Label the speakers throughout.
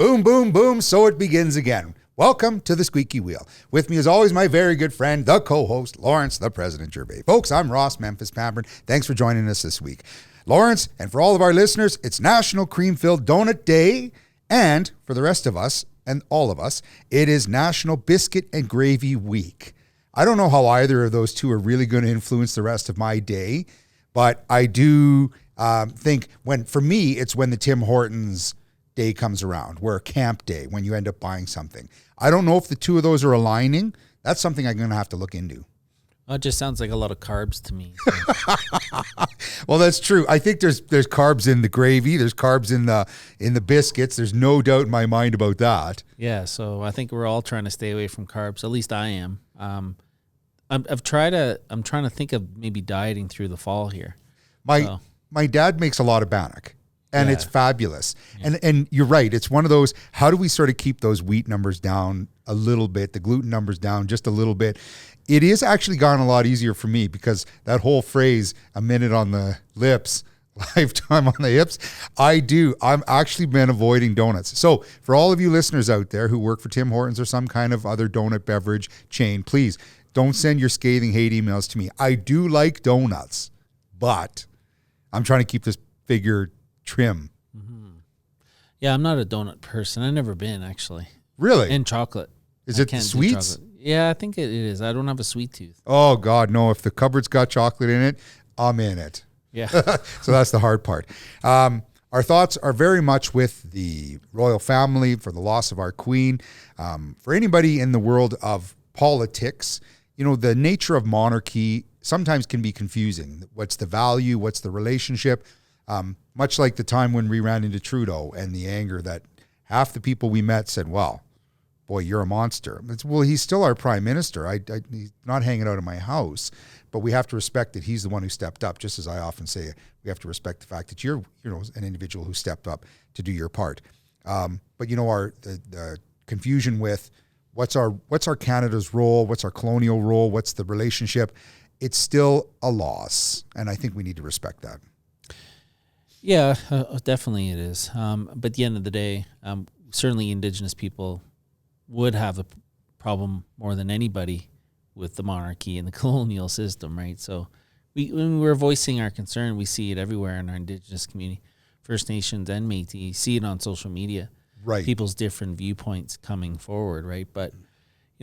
Speaker 1: Boom, boom, boom, so it begins again. Welcome to the Squeaky Wheel. With me as always, my very good friend, the co-host, Lawrence, the President Gervais. Folks, I'm Ross, Memphis, Pambrun. Thanks for joining us this week. Lawrence, and for all of our listeners, it's National Cream-Filled Donut Day. And for the rest of us, and all of us, it is National Biscuit and Gravy Week. I don't know how either of those two are really going to influence the rest of my day, but I do think for me, it's when the Tim Hortons day comes around, where camp day, when you end up buying something. I don't know if the two of those are aligning. That's something I'm going to have to look into.
Speaker 2: Well, it just sounds like a lot of carbs to me.
Speaker 1: Well, that's true. I think there's carbs in the gravy. There's carbs in the biscuits. There's no doubt in my mind about that.
Speaker 2: Yeah, so I think we're all trying to stay away from carbs. At least I am. I'm trying to think of maybe dieting through the fall here.
Speaker 1: My dad makes a lot of bannock. And it's fabulous. Yeah. And you're right. It's one of those, how do we sort of keep those wheat numbers down a little bit, the gluten numbers down just a little bit? It is actually gone a lot easier for me because that whole phrase, a minute on the lips, lifetime on the hips, I'm actually been avoiding donuts. So for all of you listeners out there who work for Tim Hortons or some kind of other donut beverage chain, please don't send your scathing hate emails to me. I do like donuts, but I'm trying to keep this figure trim.
Speaker 2: Mm-hmm. Yeah, I'm not a donut person. I've never been, actually.
Speaker 1: Really?
Speaker 2: And chocolate.
Speaker 1: Is it the sweets?
Speaker 2: Yeah, I think it is. I don't have a sweet tooth.
Speaker 1: Oh, God, no. If the cupboard's got chocolate in it, I'm in it.
Speaker 2: Yeah.
Speaker 1: So that's the hard part. Our thoughts are very much with the royal family for the loss of our queen. For anybody in the world of politics, the nature of monarchy sometimes can be confusing. What's the value? What's the relationship? Much like the time when we ran into Trudeau and the anger that half the people we met said, well, boy, you're a monster. Well, he's still our prime minister. He's not hanging out at my house, but we have to respect that he's the one who stepped up. Just as I often say, we have to respect the fact that you're an individual who stepped up to do your part. But the confusion with what's our Canada's role, what's our colonial role, what's the relationship, it's still a loss. And I think we need to respect that.
Speaker 2: Yeah, definitely it is. But at the end of the day, certainly Indigenous people would have a problem more than anybody with the monarchy and the colonial system, right? So when we're voicing our concern, we see it everywhere in our Indigenous community, First Nations and Métis. You see it on social media,
Speaker 1: right? People's
Speaker 2: different viewpoints coming forward, right? But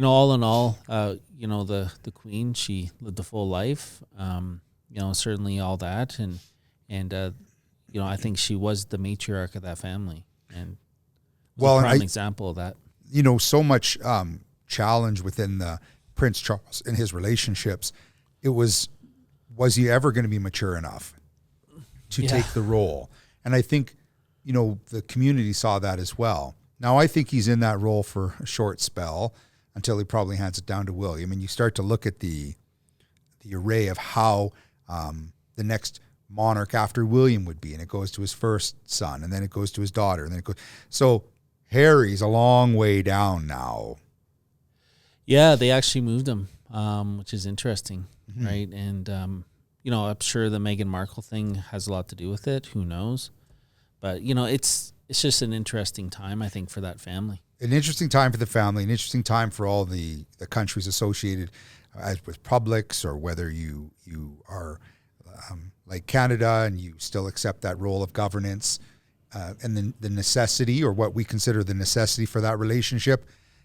Speaker 2: all in all, the Queen, she lived a full life. Certainly all that, and I think she was the matriarch of that family, and a prime example of that.
Speaker 1: So much challenge within the Prince Charles and his relationships. It was he ever going to be mature enough to take the role? And I think, the community saw that as well. Now, I think he's in that role for a short spell until he probably hands it down to William. And you start to look at the array of how the next monarch after William would be, and it goes to his first son, and then it goes to his daughter, and then it goes. So Harry's a long way down now.
Speaker 2: Yeah, they actually moved him, which is interesting, right? And I'm sure the Meghan Markle thing has a lot to do with it. Who knows? But it's just an interesting time, I think, for that family.
Speaker 1: An interesting time for the family, an interesting time for all the countries associated as with Publix, or whether you are like Canada and you still accept that role of governance, and the necessity, or what we consider the necessity for that relationship.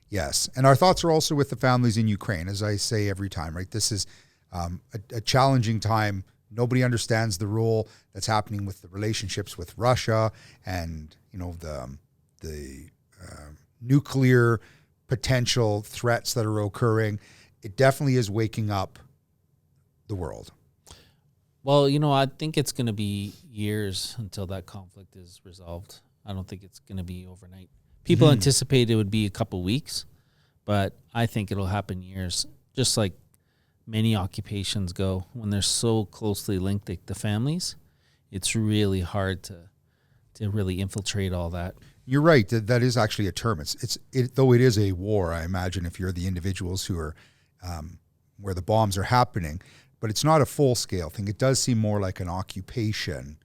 Speaker 1: Yes. And our thoughts are also with the families in Ukraine, as I say every time, right? This is a challenging time. Nobody understands the role that's happening with the relationships with Russia and, the nuclear potential threats that are occurring. It definitely is waking up the world.
Speaker 2: Well, I think it's going to be years until that conflict is resolved. I don't think it's going to be overnight. People anticipate it would be a couple weeks, but I think it'll happen years, just like many occupations go. When they're so closely linked, like the families, it's really hard to really infiltrate all that.
Speaker 1: You're right. That is actually a term. Though it is a war, I imagine, if you're the individuals who are where the bombs are happening, but it's not a full-scale thing. It does seem more like an occupation.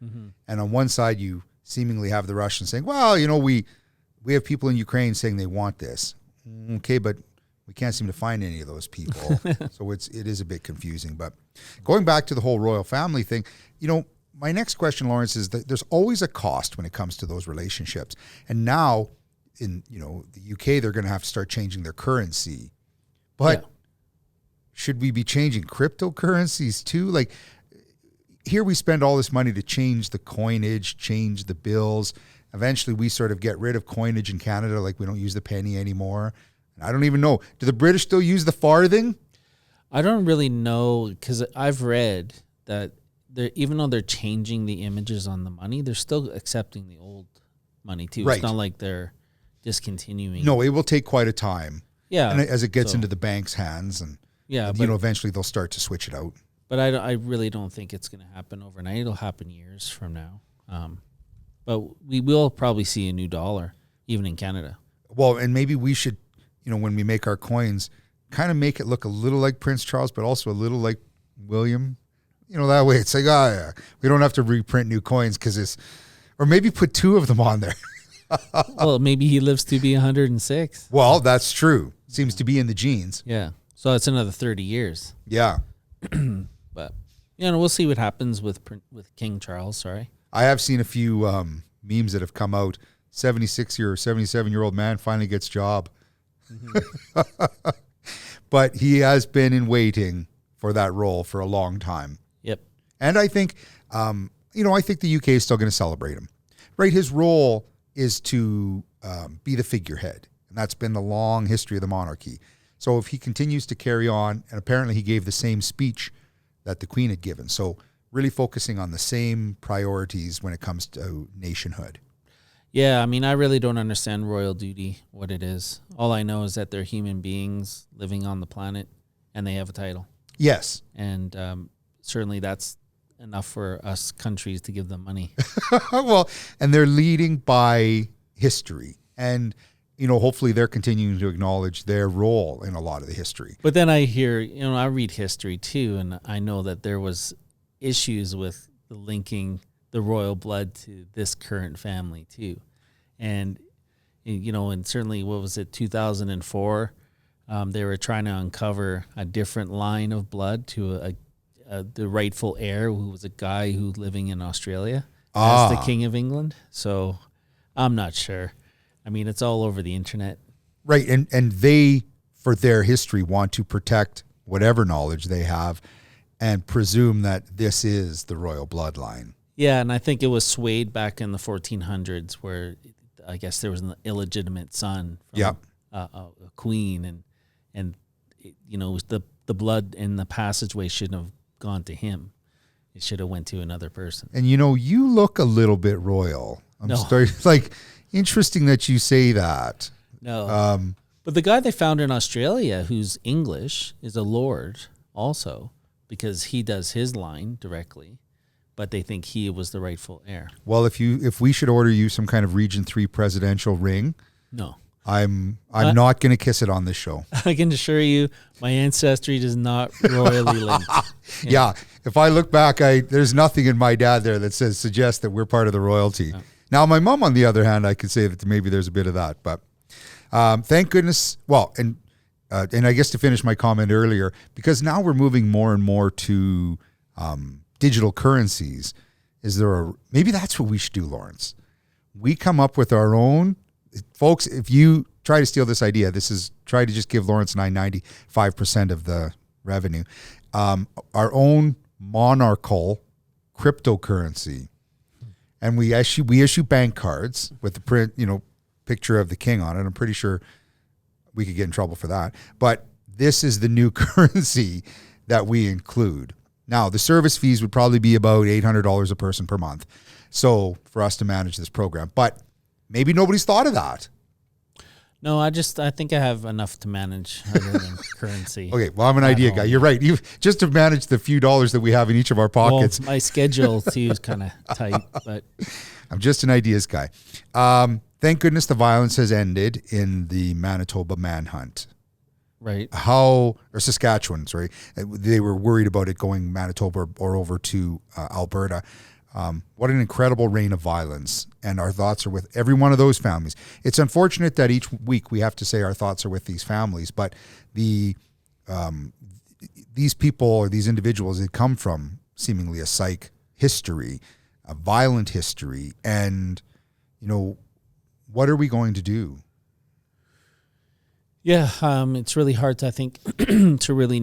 Speaker 1: And on one side, you seemingly have the Russians saying, well, we we have people in Ukraine saying they want this. Okay, but we can't seem to find any of those people. So it is a bit confusing. But going back to the whole royal family thing, my next question, Lawrence, is that there's always a cost when it comes to those relationships. And now in, the UK, they're going to have to start changing their currency. But should we be changing cryptocurrencies too? Like, here we spend all this money to change the coinage, change the bills. Eventually, we sort of get rid of coinage in Canada, like we don't use the penny anymore. And I don't even know. Do the British still use the farthing?
Speaker 2: I don't really know, because I've read that even though they're changing the images on the money, they're still accepting the old money too. Right. It's not like they're discontinuing.
Speaker 1: No, it will take quite a time.
Speaker 2: Yeah.
Speaker 1: And as it gets into the bank's hands, and eventually they'll start to switch it out.
Speaker 2: But I really don't think it's going to happen overnight. It'll happen years from now. But we will probably see a new dollar, even in Canada.
Speaker 1: Well, and maybe we should, when we make our coins, kind of make it look a little like Prince Charles, but also a little like William. That way it's like, we don't have to reprint new coins or maybe put 2 of them on there.
Speaker 2: Well, maybe he lives to be 106.
Speaker 1: Well, that's true. Seems to be in the genes.
Speaker 2: Yeah. So it's another 30 years.
Speaker 1: Yeah.
Speaker 2: But, we'll see what happens with King Charles, sorry.
Speaker 1: I have seen a few memes that have come out. 76-year or 77-year-old man finally gets job. Mm-hmm. But he has been in waiting for that role for a long time.
Speaker 2: Yep.
Speaker 1: And I think, I think the UK is still going to celebrate him. Right? His role is to be the figurehead. And that's been the long history of the monarchy. So if he continues to carry on, and apparently he gave the same speech that the Queen had given. So really focusing on the same priorities when it comes to nationhood.
Speaker 2: Yeah, I really don't understand royal duty, what it is. All I know is that they're human beings living on the planet, and they have a title.
Speaker 1: Yes.
Speaker 2: And certainly that's enough for us countries to give them money.
Speaker 1: Well, and they're leading by history. And hopefully they're continuing to acknowledge their role in a lot of the history.
Speaker 2: But then I hear, I read history too, and I know that there was issues with the linking the royal blood to this current family too. And, and certainly, 2004, they were trying to uncover a different line of blood to the rightful heir, who was a guy who was living in Australia as the King of England. So I'm not sure. It's all over the internet.
Speaker 1: Right. And they, for their history, want to protect whatever knowledge they have and presume that this is the royal bloodline.
Speaker 2: Yeah. And I think it was swayed back in the 1400s where I guess there was an illegitimate son from a queen. And the blood in the passageway shouldn't have gone to him. It should have went to another person.
Speaker 1: And, you look a little bit royal. I'm starting, interesting that you say that.
Speaker 2: No. But the guy they found in Australia who's English is a lord also, because he does his line directly, but they think he was the rightful heir.
Speaker 1: Well, if we should order you some kind of Region 3 presidential ring,
Speaker 2: no.
Speaker 1: I'm not going to kiss it on this show.
Speaker 2: I can assure you my ancestry is not royally linked.
Speaker 1: Yeah. If I look back, there's nothing in my dad there that suggests that we're part of the royalty. No. Now, my mom, on the other hand, I could say that maybe there's a bit of that, but thank goodness. Well, and I guess to finish my comment earlier, because now we're moving more and more to digital currencies. Maybe that's what we should do, Lawrence? We come up with our own, folks. If you try to steal this idea, try to just give Lawrence and I 95% of the revenue. Our own monarchical cryptocurrency. And we issue bank cards with the print, picture of the king on it. I'm pretty sure we could get in trouble for that. But this is the new currency that we include. Now, the service fees would probably be about $800 a person per month. So for us to manage this program, but maybe nobody's thought of that.
Speaker 2: No, I think I have enough to manage other than currency.
Speaker 1: Okay, well, I'm an idea guy. You're right. Just to manage the few dollars that we have in each of our pockets.
Speaker 2: Well, my schedule too is kind of tight, but
Speaker 1: I'm just an ideas guy. Thank goodness the violence has ended in the Manitoba manhunt.
Speaker 2: Right.
Speaker 1: Or Saskatchewan, sorry. They were worried about it going Manitoba or over to Alberta. What an incredible reign of violence. And our thoughts are with every one of those families. It's unfortunate that each week we have to say our thoughts are with these families, but these people or these individuals, they come from seemingly a psych history, a violent history. And, what are we going to do?
Speaker 2: Yeah, it's really hard to, I think, to really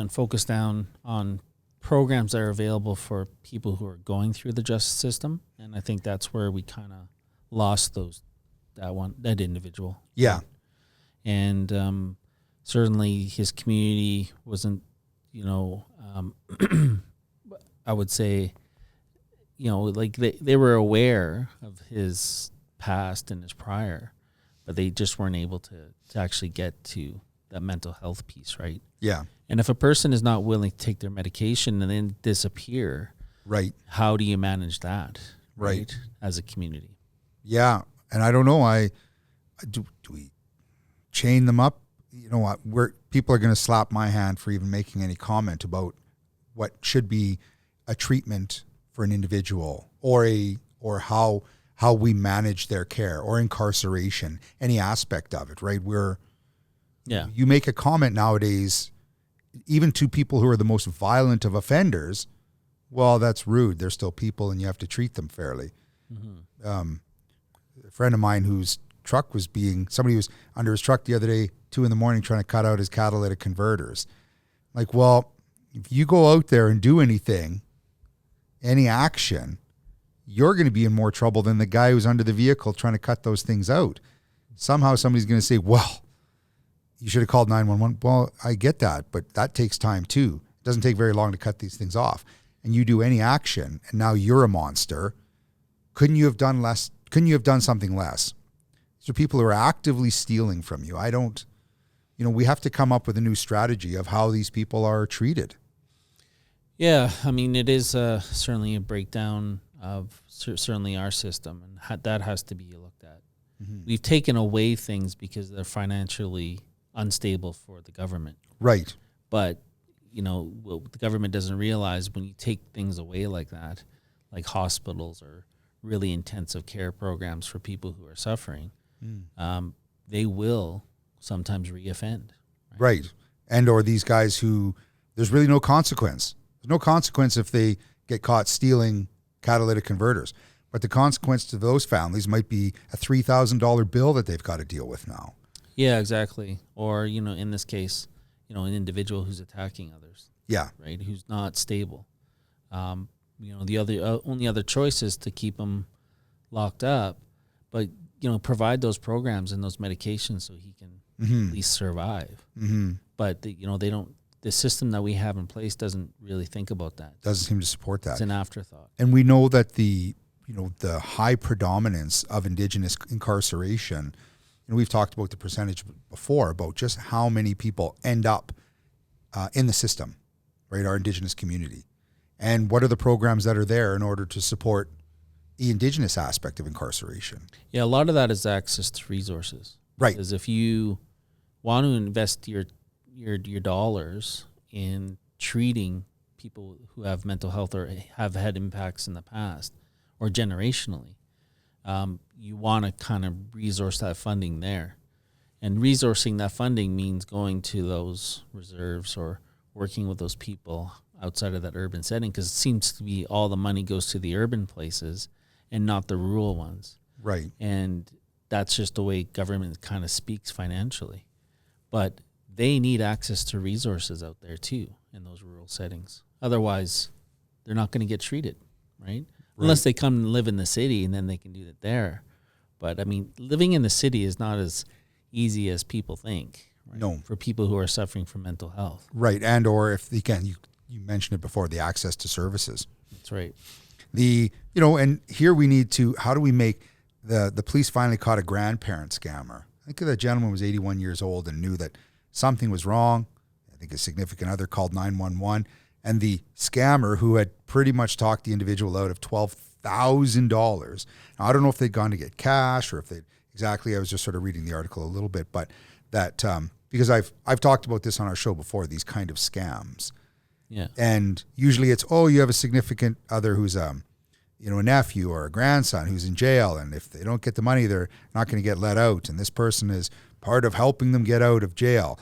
Speaker 2: focus down on programs that are available for people who are going through the justice system. And I think that's where we kind of lost that individual.
Speaker 1: Yeah.
Speaker 2: And certainly his community wasn't, I would say, like they were aware of his past and his prior, but they just weren't able to actually get to that mental health piece, right?
Speaker 1: Yeah.
Speaker 2: And if a person is not willing to take their medication and then disappear,
Speaker 1: right, how
Speaker 2: do you manage that,
Speaker 1: right,
Speaker 2: as a community?
Speaker 1: Yeah, and I don't know. Do we chain them up? Where people are going to slap my hand for even making any comment about what should be a treatment for an individual, or how we manage their care, or incarceration, any aspect of it, right? You make a comment nowadays, even to people who are the most violent of offenders, well, that's rude. They're still people and you have to treat them fairly. Mm-hmm. A friend of mine whose truck somebody was under his truck the other day, 2 a.m, trying to cut out his catalytic converters. Like, well, if you go out there and do any action, you're going to be in more trouble than the guy who's under the vehicle trying to cut those things out. Somehow somebody's going to say, well, you should have called 911. Well, I get that, but that takes time too. It doesn't take very long to cut these things off. And you do any action, and now you're a monster. Couldn't you have done less? Couldn't you have done something less? These are people who are actively stealing from you. We have to come up with a new strategy of how these people are treated.
Speaker 2: Yeah, I mean, it is certainly a breakdown of certainly our system, and that has to be looked at. Mm-hmm. We've taken away things because they're financially unstable for the government.
Speaker 1: Right.
Speaker 2: But, what the government doesn't realize, when you take things away like that, like hospitals or really intensive care programs for people who are suffering, they will sometimes reoffend.
Speaker 1: Right. And or these guys who there's really no consequence. There's no consequence if they get caught stealing catalytic converters. But the consequence to those families might be a $3,000 bill that they've got to deal with now.
Speaker 2: Yeah, exactly. Or, in this case, an individual who's attacking others.
Speaker 1: Yeah.
Speaker 2: Right. Who's not stable. The only other choice is to keep them locked up, but, provide those programs and those medications so he can at least survive. Mm-hmm. But, the system that we have in place doesn't really think about that.
Speaker 1: Doesn't seem to support that.
Speaker 2: It's an afterthought.
Speaker 1: And we know that the high predominance of Indigenous incarceration, we've talked about the percentage before, about just how many people end up in the system, right? Our Indigenous community. And what are the programs that are there in order to support the Indigenous aspect of incarceration?
Speaker 2: Yeah, a lot of that is access to resources.
Speaker 1: Right.
Speaker 2: Because if you want to invest your dollars in treating people who have mental health or have had impacts in the past or generationally, you want to kind of resource that funding there. And resourcing that funding means going to those reserves or working with those people outside of that urban setting, because it seems to be all the money goes to the urban places and not the rural ones.
Speaker 1: Right.
Speaker 2: And that's just the way government kind of speaks financially. But they need access to resources out there too in those rural settings. Otherwise, they're not going to get treated, right? Unless they come and live in the city, and then they can do it there. But, I mean, living in the city is not as easy as people think. Right?
Speaker 1: No.
Speaker 2: For people who are suffering from mental health.
Speaker 1: Right. And or if, again, you mentioned it before, the access to services.
Speaker 2: That's right.
Speaker 1: And here we need to, how do we make, the police finally caught a grandparent scammer. I think the gentleman was 81 years old and knew that something was wrong. I think a significant other called 911. And the scammer, who had pretty much talked the individual out of $12,000. Now, I don't know if they'd gone to get cash or if they exactly. I was just sort of reading the article a little bit, but that because I've talked about this on our show before, these kind of scams.
Speaker 2: Yeah.
Speaker 1: And usually it's, you have a significant other who's a nephew or a grandson who's in jail, and if they don't get the money, they're not going to get let out. And this person is part of helping them get out of jail,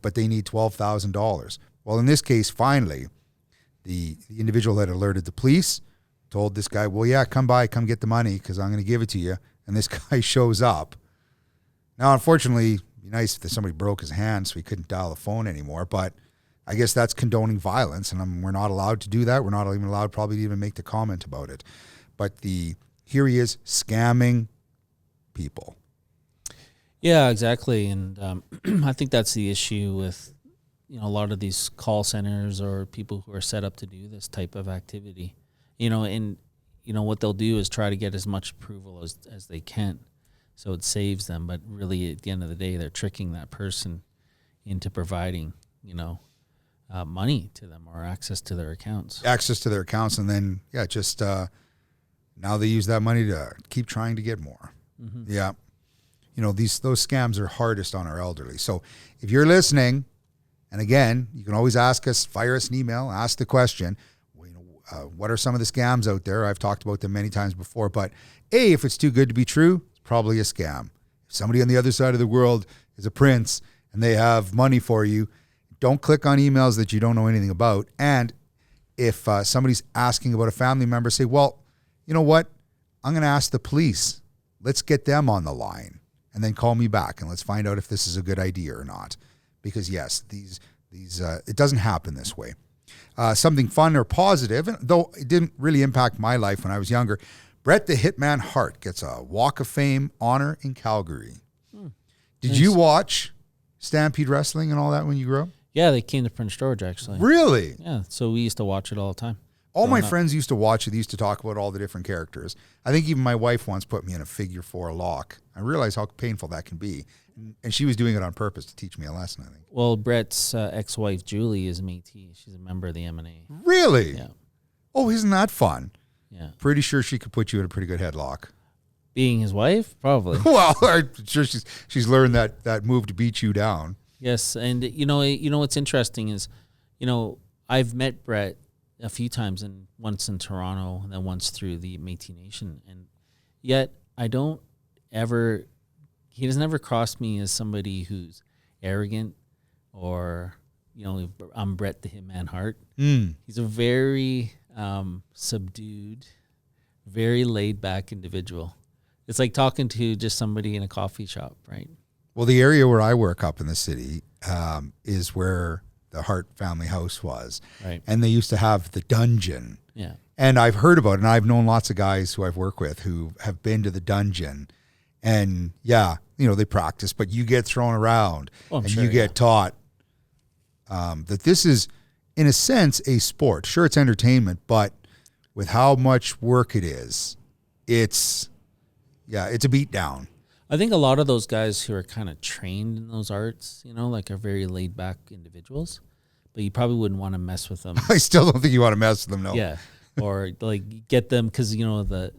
Speaker 1: but they need $12,000. Well, in this case, finally, the individual had alerted the police, told this guy, well, yeah, come get the money because I'm going to give it to you. And this guy shows up. Now, unfortunately, it'd be nice if somebody broke his hand so he couldn't dial the phone anymore, but I guess that's condoning violence, and we're not allowed to do that. We're not even allowed probably to even make the comment about it. But here he is scamming people.
Speaker 2: Yeah, exactly. And I think that's the issue with a lot of these call centers or people who are set up to do this type of activity. And what they'll do is try to get as much approval as they can, so it saves them. But really, at the end of the day, they're tricking that person into providing money to them or access to their accounts.
Speaker 1: And then now they use that money to keep trying to get more. Mm-hmm. Yeah. Those scams are hardest on our elderly. So if you're listening, and again, you can always ask us, fire us an email, ask the question, what are some of the scams out there? I've talked about them many times before, but if it's too good to be true, it's probably a scam. If somebody on the other side of the world is a prince and they have money for you, don't click on emails that you don't know anything about. And if somebody's asking about a family member, say, well, you know what? I'm going to ask the police. Let's get them on the line and then call me back and let's find out if this is a good idea or not. Because yes, these it doesn't happen this way. Something fun or positive, though it didn't really impact my life when I was younger. Bret the Hitman Hart gets a Walk of Fame honor in Calgary. Did
Speaker 2: Nice.
Speaker 1: you watch Stampede Wrestling and all that when you grew up?
Speaker 2: Yeah, they came to Prince George, actually.
Speaker 1: Really?
Speaker 2: Yeah, so we used to watch it all the time.
Speaker 1: All my friends used to watch it. They used to talk about all the different characters. I think even my wife once put me in a figure 4 lock. I realized how painful that can be. And she was doing it on purpose to teach me a lesson, I think.
Speaker 2: Well, Bret's ex-wife, Julie, is Métis. She's a member of the M&A.
Speaker 1: Really?
Speaker 2: Yeah.
Speaker 1: Oh, isn't that fun?
Speaker 2: Yeah.
Speaker 1: Pretty sure she could put you in a pretty good headlock.
Speaker 2: Being his wife? Probably.
Speaker 1: Well, I'm sure she's learned that move to beat you down.
Speaker 2: Yes, and what's interesting is, I've met Bret a few times, and once in Toronto, and then once through the Métis Nation, and yet he doesn't ever cross me as somebody who's arrogant or, I'm Bret the Hitman Hart. He's a very subdued, very laid back individual. It's like talking to just somebody in a coffee shop, right?
Speaker 1: Well, the area where I work up in the city is where the Hart family house was. Right. And they used to have the dungeon.
Speaker 2: Yeah.
Speaker 1: And I've heard about it, and I've known lots of guys who I've worked with who have been to the dungeon. And, they practice, but you get thrown around you get taught that this is, in a sense, a sport. Sure, it's entertainment, but with how much work it is, it's a beat down.
Speaker 2: I think a lot of those guys who are kind of trained in those arts, are very laid back individuals, but you probably wouldn't want to mess with them.
Speaker 1: I still don't think you want to mess with them, no.
Speaker 2: Yeah. Or get them because, the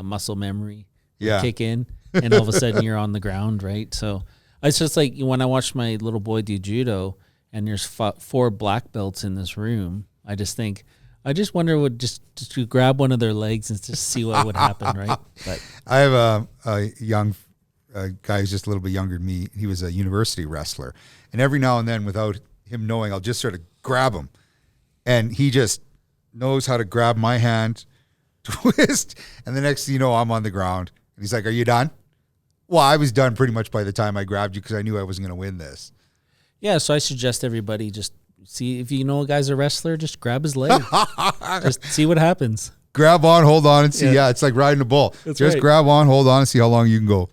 Speaker 2: muscle memory kick in and all of a sudden you're on the ground, right? So it's just like when I watched my little boy do judo and there's 4 black belts in this room, I just wonder just to grab one of their legs and just see what would happen, right? But
Speaker 1: I have a young guy who's just a little bit younger than me. He was a university wrestler. And every now and then, without him knowing, I'll just sort of grab him. And he just knows how to grab my hand, twist, and the next thing you know, I'm on the ground. And he's like, "Are you done?" Well, I was done pretty much by the time I grabbed you because I knew I wasn't going to win this.
Speaker 2: Yeah, so I suggest everybody just see if you know a guy's a wrestler, just grab his leg. Just see what happens.
Speaker 1: Grab on, hold on, and see. Yeah, it's like riding a bull.
Speaker 2: That's
Speaker 1: just
Speaker 2: right.
Speaker 1: Grab on, hold on, and see how long you can go.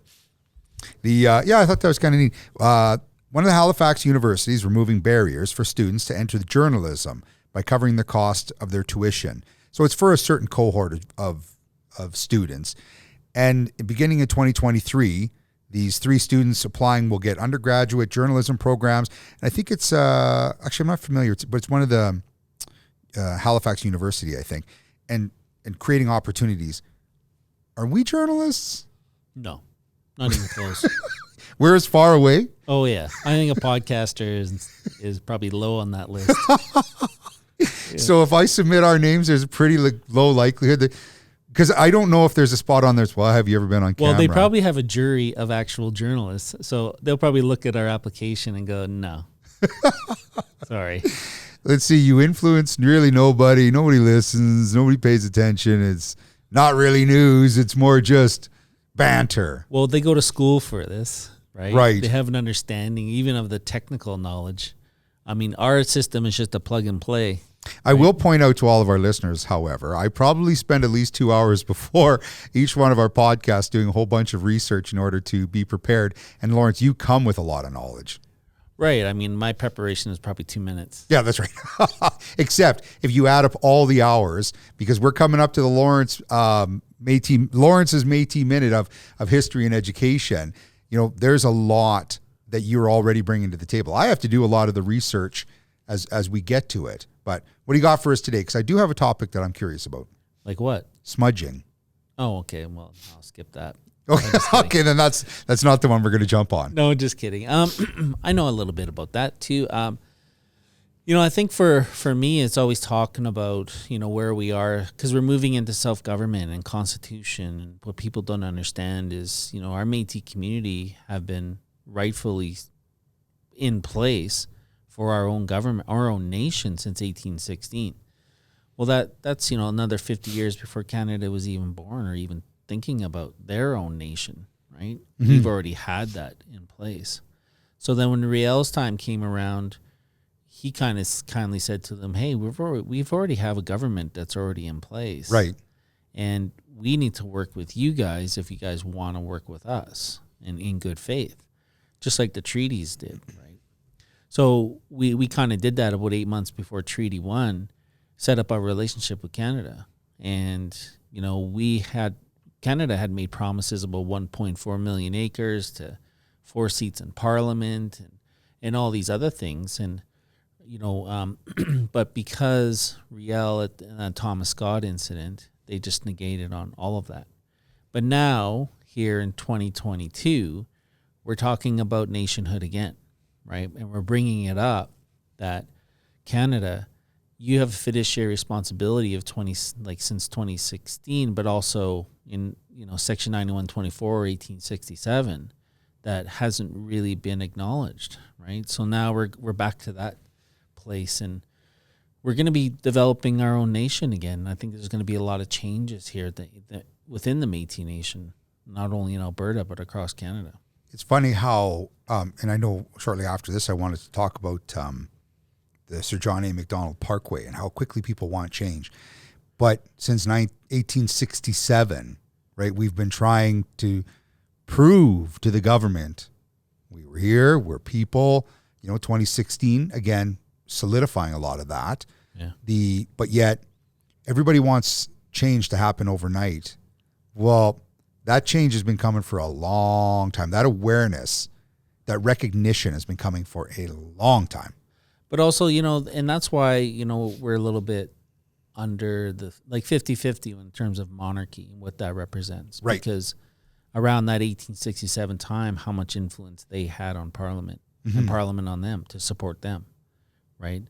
Speaker 1: I thought that was kind of neat. One of the Halifax universities removing barriers for students to enter the journalism by covering the cost of their tuition. So it's for a certain cohort of students. And beginning in 2023, these 3 students applying will get undergraduate journalism programs. And I think it's, actually I'm not familiar, but it's one of the Halifax University, I think, and creating opportunities. Are we journalists?
Speaker 2: No, not even close.
Speaker 1: We're as far away?
Speaker 2: Oh, yeah. I think a podcaster is probably low on that list.
Speaker 1: Yeah. So if I submit our names, there's a pretty low likelihood that Because I don't know if there's a spot on there. Well, have you ever been on camera?
Speaker 2: Well, they probably have a jury of actual journalists, so they'll probably look at our application and go, "No, sorry."
Speaker 1: Let's see. You influence really nobody. Nobody listens. Nobody pays attention. It's not really news. It's more just banter.
Speaker 2: Well, they go to school for this, right?
Speaker 1: Right.
Speaker 2: They have an understanding even of the technical knowledge. I mean, our system is just a plug and play.
Speaker 1: I will point out to all of our listeners, however, I probably spend at least 2 hours before each one of our podcasts doing a whole bunch of research in order to be prepared. And Lawrence, you come with a lot of knowledge.
Speaker 2: Right. I mean, my preparation is probably 2 minutes.
Speaker 1: Yeah, that's right. Except if you add up all the hours, because we're coming up to the Lawrence's Métis minute of history and education. You know, there's a lot that you're already bringing to the table. I have to do a lot of the research as we get to it. But what do you got for us today? Because I do have a topic that I'm curious about.
Speaker 2: Like what?
Speaker 1: Smudging.
Speaker 2: Oh, okay. Well, I'll skip that.
Speaker 1: Okay, okay, then that's not the one we're going to jump on.
Speaker 2: No, just kidding. I know a little bit about that too. You know, I think for me, it's always talking about, you know, where we are, because we're moving into self-government and constitution. And what people don't understand is, you know, our Métis community have been rightfully in place for our own government, our own nation since 1816. Well, that's, you know, another 50 years before Canada was even born or even thinking about their own nation, right? Mm-hmm. We've already had that in place. So then when Riel's time came around, he kind of kindly said to them, hey, we've already have a government that's already in place.
Speaker 1: Right.
Speaker 2: And we need to work with you guys if you guys want to work with us in good faith, just like the treaties did, right? So we kind of did that about 8 months before Treaty 1, set up our relationship with Canada. And, you know, Canada had made promises about 1.4 million acres to 4 seats in Parliament and all these other things. And, you know, but because Riel and the Thomas Scott incident, they just negated on all of that. But now, here in 2022, we're talking about nationhood again, right? And we're bringing it up that Canada, you have a fiduciary responsibility of since 2016, but also in, you know, Section 9124 or 1867 that hasn't really been acknowledged, right? So now we're back to that place, and we're going to be developing our own nation again. I think there's going to be a lot of changes here that within the Métis Nation, not only in Alberta but across Canada.
Speaker 1: It's funny how, and I know shortly after this I wanted to talk about the Sir John A. Macdonald Parkway and how quickly people want change. But since 1867, right, we've been trying to prove to the government we were here, we're people. You know, 2016, again, solidifying a lot of that.
Speaker 2: Yeah.
Speaker 1: But yet everybody wants change to happen overnight. Well, that change has been coming for a long time. That awareness, that recognition has been coming for a long time.
Speaker 2: But also, you know, and that's why, you know, we're a little bit under the 50-50 in terms of monarchy and what that represents.
Speaker 1: Right.
Speaker 2: Because around that 1867 time, how much influence they had on Parliament and Parliament on them to support them, right?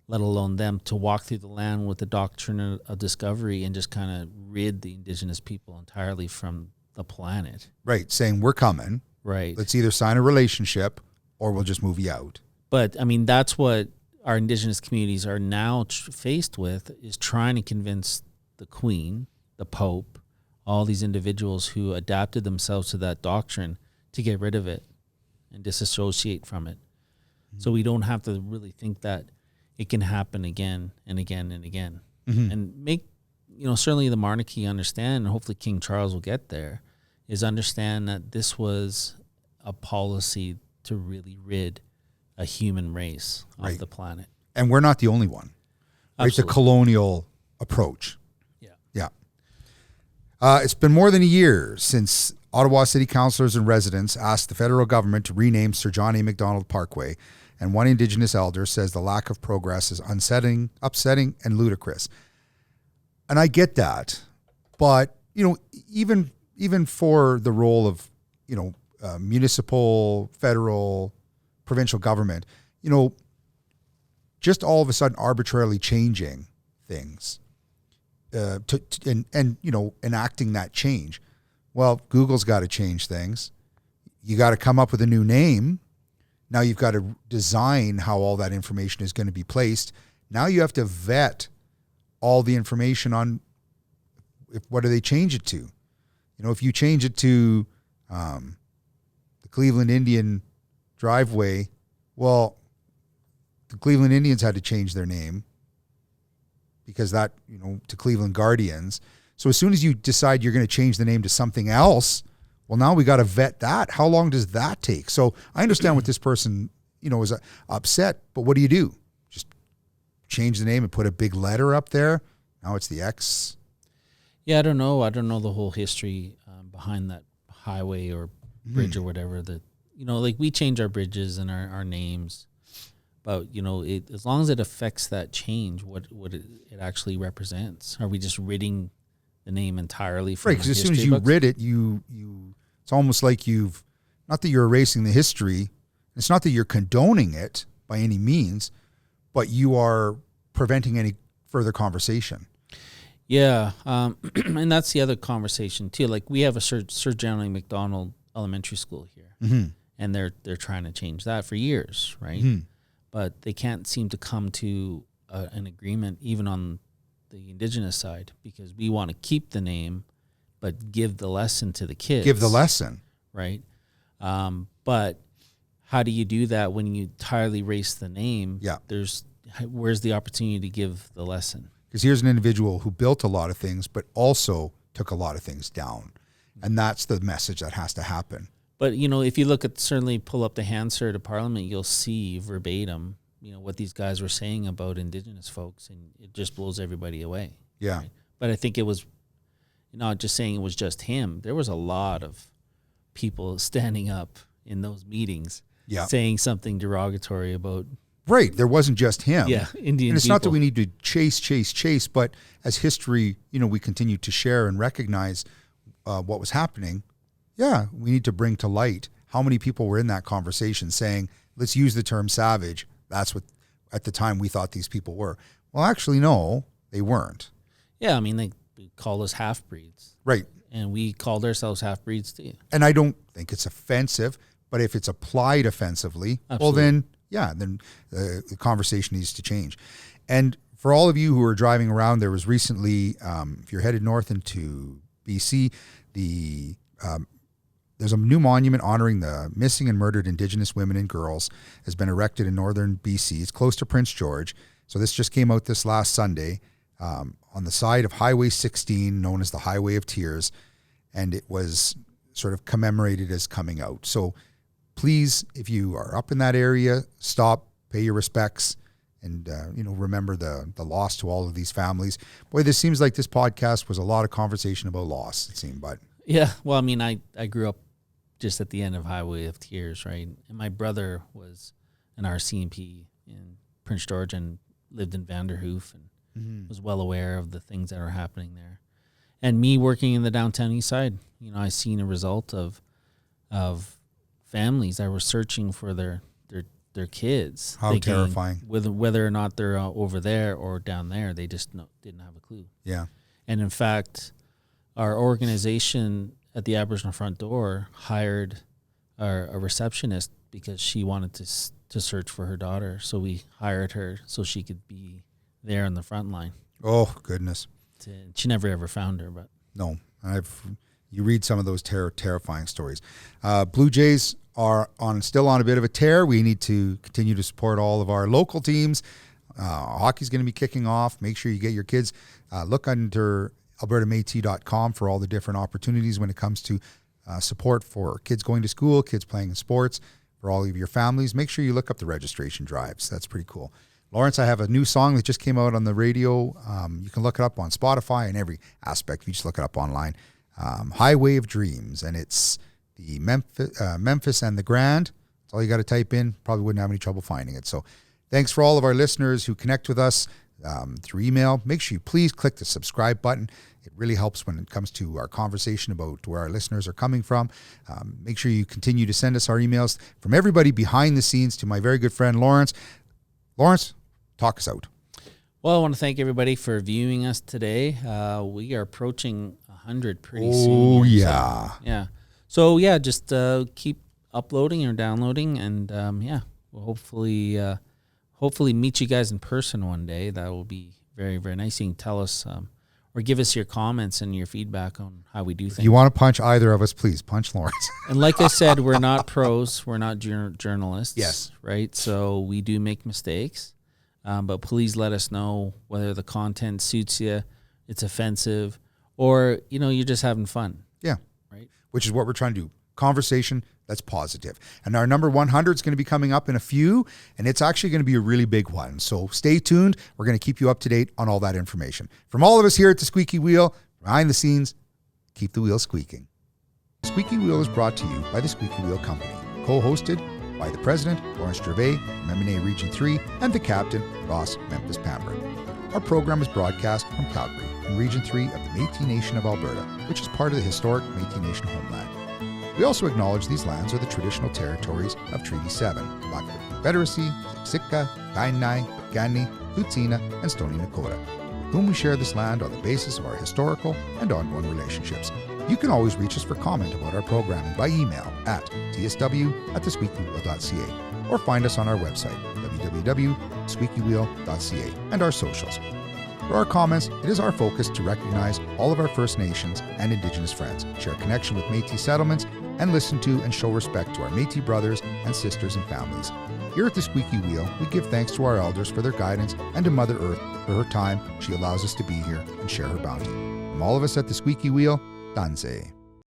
Speaker 2: Let alone them to walk through the land with the doctrine of discovery and just kind of rid the Indigenous people entirely from the planet.
Speaker 1: Right, saying we're coming.
Speaker 2: Right.
Speaker 1: Let's either sign a relationship or we'll just move you out.
Speaker 2: But, I mean, that's what our Indigenous communities are now faced with, is trying to convince the Queen, the Pope, all these individuals who adapted themselves to that doctrine to get rid of it and disassociate from it. Mm-hmm. So we don't have to really think that it can happen again and again and again. Mm-hmm. And make, you know, certainly the monarchy understand, and hopefully King Charles will get there, is understand that this was a policy to really rid a human race of the planet.
Speaker 1: And we're not the only one. Right? It's a colonial approach.
Speaker 2: Yeah.
Speaker 1: Yeah. It's been more than a year since Ottawa City councillors and residents asked the federal government to rename Sir John A. Macdonald Parkway, and one Indigenous elder says the lack of progress is upsetting, and ludicrous. And I get that. But, you know, even for the role of, you know, municipal, federal, provincial government, you know, just all of a sudden arbitrarily changing things enacting that change. Well, Google's got to change things. You got to come up with a new name. Now you've got to design how all that information is going to be placed. Now you have to vet all the information on what do they change it to. If you change it to the Cleveland Indian driveway, well, the Cleveland Indians had to change their name because that, to Cleveland Guardians. So as soon as you decide you're going to change the name to something else, well, now we got to vet that. How long does that take? So I understand what this person, is upset, but what do? Just change the name and put a big letter up there? Now it's the X.
Speaker 2: Yeah, I don't know. I don't know the whole history behind that highway or bridge or whatever. That we change our bridges and our names, but as long as it affects that change, what it actually represents. Are we just ridding the name entirely from
Speaker 1: right? Because as soon as you rid it, you it's almost like not that you're erasing the history. It's not that you're condoning it by any means, but you are preventing any further conversation.
Speaker 2: Yeah, and that's the other conversation too. Like we have a Sir John A. Macdonald Elementary School here, and they're trying to change that for years, right? But they can't seem to come to an agreement even on the Indigenous side because we want to keep the name, but give the lesson to the kids.
Speaker 1: Give the lesson,
Speaker 2: right? But how do you do that when you entirely erase the name?
Speaker 1: Yeah,
Speaker 2: where's the opportunity to give the lesson?
Speaker 1: Because here's an individual who built a lot of things, but also took a lot of things down. And that's the message that has to happen.
Speaker 2: But, if you look at, certainly pull up the Hansard of Parliament, you'll see verbatim, what these guys were saying about Indigenous folks, and it just blows everybody away.
Speaker 1: Yeah.
Speaker 2: Right? But I think it was, not just saying it was just him. There was a lot of people standing up in those meetings saying something derogatory about.
Speaker 1: Right. There wasn't just him.
Speaker 2: Yeah, Indian
Speaker 1: And it's
Speaker 2: people.
Speaker 1: not that we need to chase, but as history, we continue to share and recognize what was happening. Yeah, we need to bring to light how many people were in that conversation saying, let's use the term savage. That's what, at the time, we thought these people were. Well, actually, no, they weren't.
Speaker 2: Yeah, they call us half-breeds.
Speaker 1: Right.
Speaker 2: And we called ourselves half-breeds too.
Speaker 1: And I don't think it's offensive, but if it's applied offensively, well then the conversation needs to change. And for all of you who are driving around, there was recently, if you're headed north into BC, there's a new monument honoring the missing and murdered Indigenous women and girls has been erected in northern BC. It's close to Prince George. So this just came out this last Sunday on the side of Highway 16, known as the Highway of Tears. And it was sort of commemorated as coming out. So please, if you are up in that area, stop, pay your respects, and remember the loss to all of these families. Boy, this seems like this podcast was a lot of conversation about loss, it seemed, but.
Speaker 2: Yeah, well, I grew up just at the end of Highway of Tears, right? And my brother was an RCMP in Prince George and lived in Vanderhoof and was well aware of the things that are happening there. And me working in the downtown east side, I seen a result of families that were searching for their kids.
Speaker 1: How terrifying.
Speaker 2: Whether or not they're over there or down there, they just didn't have a clue.
Speaker 1: Yeah.
Speaker 2: And in fact, our organization at the Aboriginal Front Door hired a receptionist because she wanted to search for her daughter. So we hired her so she could be there on the front line.
Speaker 1: Oh, goodness.
Speaker 2: She never ever found her, but
Speaker 1: no, you read some of those terrifying stories. Blue Jays are still on a bit of a tear. We need to continue to support all of our local teams. Hockey's going to be kicking off. Make sure you get your kids. Look under albertametis.com for all the different opportunities when it comes to support for kids going to school, kids playing in sports, for all of your families. Make sure you look up the registration drives. That's pretty cool. Lawrence, I have a new song that just came out on the radio. You can look it up on Spotify and every aspect. You just look it up online. Highway of Dreams, and it's the Memphis and the Grand. That's all you got to type in. Probably wouldn't have any trouble finding it. So thanks for all of our listeners who connect with us through email. Make sure you please click the subscribe button. It really helps when it comes to our conversation about where our listeners are coming from. Make sure you continue to send us our emails. From everybody behind the scenes to my very good friend Lawrence. Lawrence, talk us out.
Speaker 2: Well, I want to thank everybody for viewing us today. We are approaching 100 pretty soon.
Speaker 1: Oh, yeah.
Speaker 2: Yeah. So, yeah, just keep uploading or downloading, and, we'll hopefully meet you guys in person one day. That will be very, very nice. You can tell us or give us your comments and your feedback on how we do things.
Speaker 1: If you want to punch either of us, please punch Lawrence.
Speaker 2: And like I said, we're not pros. We're not journalists.
Speaker 1: Yes.
Speaker 2: Right? So we do make mistakes. But please let us know whether the content suits you, it's offensive, or, you're just having fun.
Speaker 1: Yeah.
Speaker 2: Right?
Speaker 1: Which is what we're trying to do. Conversation that's positive. And our number 100 is going to be coming up in a few, and it's actually going to be a really big one. So stay tuned. We're going to keep you up to date on all that information. From all of us here at the Squeaky Wheel, behind the scenes, keep the wheel squeaking. Squeaky Wheel is brought to you by the Squeaky Wheel Company, co-hosted by the President, Lawrence Gervais, from MMIWG Region 3, and the Captain, Ross Memphis Pambrun. Our program is broadcast from Calgary, in Region 3 of the Métis Nation of Alberta, which is part of the historic Métis Nation homeland. We also acknowledge these lands are the traditional territories of Treaty 7, Blackfoot Confederacy, Siksika, Kainai, Piikani, Tsuut'ina, and Stoney Nakoda, with whom we share this land on the basis of our historical and ongoing relationships. You can always reach us for comment about our programming by email at tsw@thesqueakywheel.ca or find us on our website, www.squeakywheel.ca, and our socials. For our comments, it is our focus to recognize all of our First Nations and Indigenous friends, share connection with Métis settlements, and listen to and show respect to our Métis brothers and sisters and families. Here at the Squeaky Wheel, we give thanks to our elders for their guidance and to Mother Earth for her time she allows us to be here and share her bounty. From all of us at the Squeaky Wheel, Tansi.